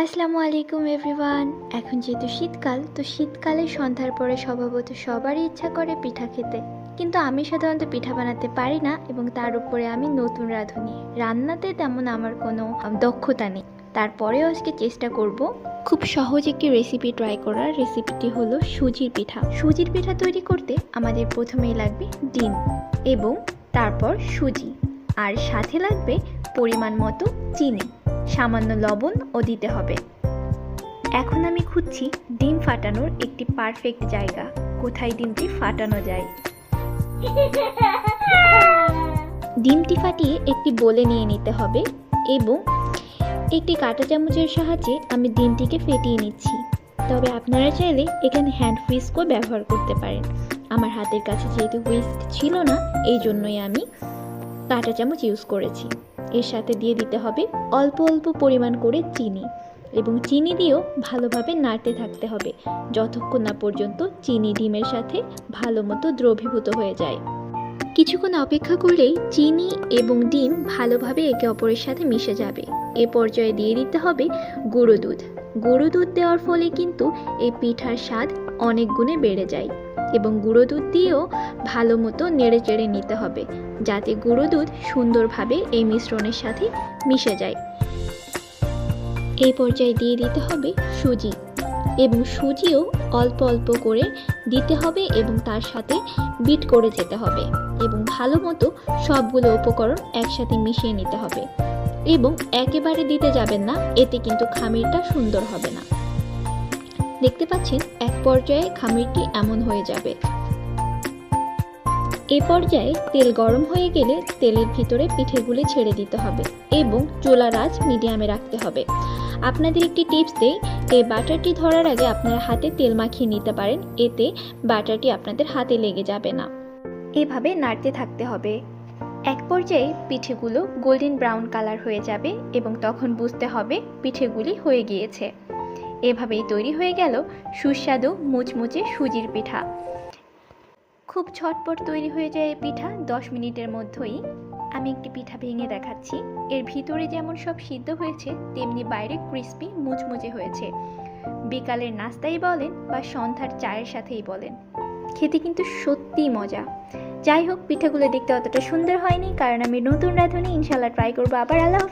আসসালামু আলাইকুম এভরিওয়ান। এখন যেহেতু শীতকাল, তো শীতকালে সন্ধ্যার পরে স্বভাবত সবারই ইচ্ছা করে পিঠা খেতে, কিন্তু আমি সাধারণত পিঠা বানাতে পারি না এবং তার উপরে আমি নতুন রাঁধুনি, রান্নাতে তেমন আমার কোনো দক্ষতা নেই। তারপরেও আজকে চেষ্টা করব খুব সহজ একটি রেসিপি ট্রাই করার। রেসিপিটি হলো সুজির পিঠা। সুজির পিঠা তৈরি করতে আমাদের প্রথমেই লাগবে ডিম এবং তারপর সুজি, আর সাথে লাগবে পরিমাণ মতো চিনি, সামান্য লবণও দিতে হবে। এখন আমি খুঁজছি ডিম ফাটানোর একটি পারফেক্ট জায়গা, কোথায় ডিমটি ফাটানো যায়। ডিমটি ফাটিয়ে একটি বোলে নিয়ে নিতে হবে এবং একটি কাঁটা চামচের সাহায্যে আমি ডিমটিকে ফেটিয়ে নিচ্ছি। তবে আপনারা চাইলে এখানে হ্যান্ড হুইস্কও ব্যবহার করতে পারেন। আমার হাতের কাছে যেহেতু হুইস্ক ছিল না, এই জন্যই আমি কাঁটা চামচ ইউজ করেছি। এর সাথে দিয়ে দিতে হবে অল্প অল্প পরিমাণ করে চিনি, এবং চিনি দিয়েও ভালোভাবে নাড়তে থাকতে হবে যতক্ষণ না পর্যন্ত চিনি ডিমের সাথে ভালো মতো দ্রবীভূত হয়ে যায়। কিছুক্ষণ অপেক্ষা করলেই চিনি এবং ডিম ভালোভাবে একে অপরের সাথে মিশে যাবে। এ পর্যায়ে দিয়ে দিতে হবে গুঁড়ো দুধ। গুঁড়ো দুধ দেওয়ার ফলে কিন্তু এই পিঠার স্বাদ অনেক গুণে বেড়ে যায়, এবং গুঁড়ো দুধ দিয়েও ভালো মতো নেড়ে চেড়ে নিতে হবে যাতে গুঁড়ো দুধ সুন্দরভাবে এই মিশ্রণের সাথে মিশে যায়। এই পর্যায়ে দিয়ে দিতে হবে সুজি, এবং সুজিও অল্প অল্প করে দিতে হবে এবং তার সাথে বিট করে যেতে হবে, এবং ভালো মতো সবগুলো উপকরণ একসাথে মিশিয়ে নিতে হবে। এবং একেবারে দিতে যাবেন না, এতে কিন্তু খামিরটা সুন্দর হবে না। দেখতে পাচ্ছেন এক পর্যায়ে খামিরটি এমন হয়ে যাবে। এ পর্যায়ে তেল গরম হয়ে গেলে তেলের ভিতরে পিঠেগুলি ছেড়ে দিতে হবে এবং চুলার আঁচ মিডিয়ামে রাখতে হবে। আপনাদের একটি টিপস দেই, এই বাটারটি ধরার আগে আপনারা হাতে তেল মাখিয়ে নিতে পারেন, এতে বাটারটি আপনাদের হাতে লেগে যাবে না। এভাবে নাড়তে থাকতে হবে। এক পর্যায়ে পিঠেগুলো গোল্ডেন ব্রাউন কালার হয়ে যাবে এবং তখন বুঝতে হবে পিঠেগুলি হয়ে গিয়েছে। এভাবেই তৈরি হয়ে গেল সুস্বাদু মুচমুচে সুজির পিঠা। খুব ঝটপট তৈরি হয়ে যায় এই পিঠা 10 মিনিটের মধ্যেই। আমি একটি পিঠা ভেঙে দেখাচ্ছি। এর ভিতরে যেমন সব সিদ্ধ হয়েছে, তেমনি বাইরে ক্রিস্পি মুচমুচে হয়েছে। বিকালের নাস্তাই বলেন বা সন্ধ্যার চায়ের সাথেই বলেন, খেতে কিন্তু সত্যিই মজা। যাই হোক, পিঠাগুলো দেখতে অতটা সুন্দর হয়নি কারণ আমি নতুন রাঁধুনি। ইনশাল্লাহ ট্রাই করবো আবার। আল্লাহ।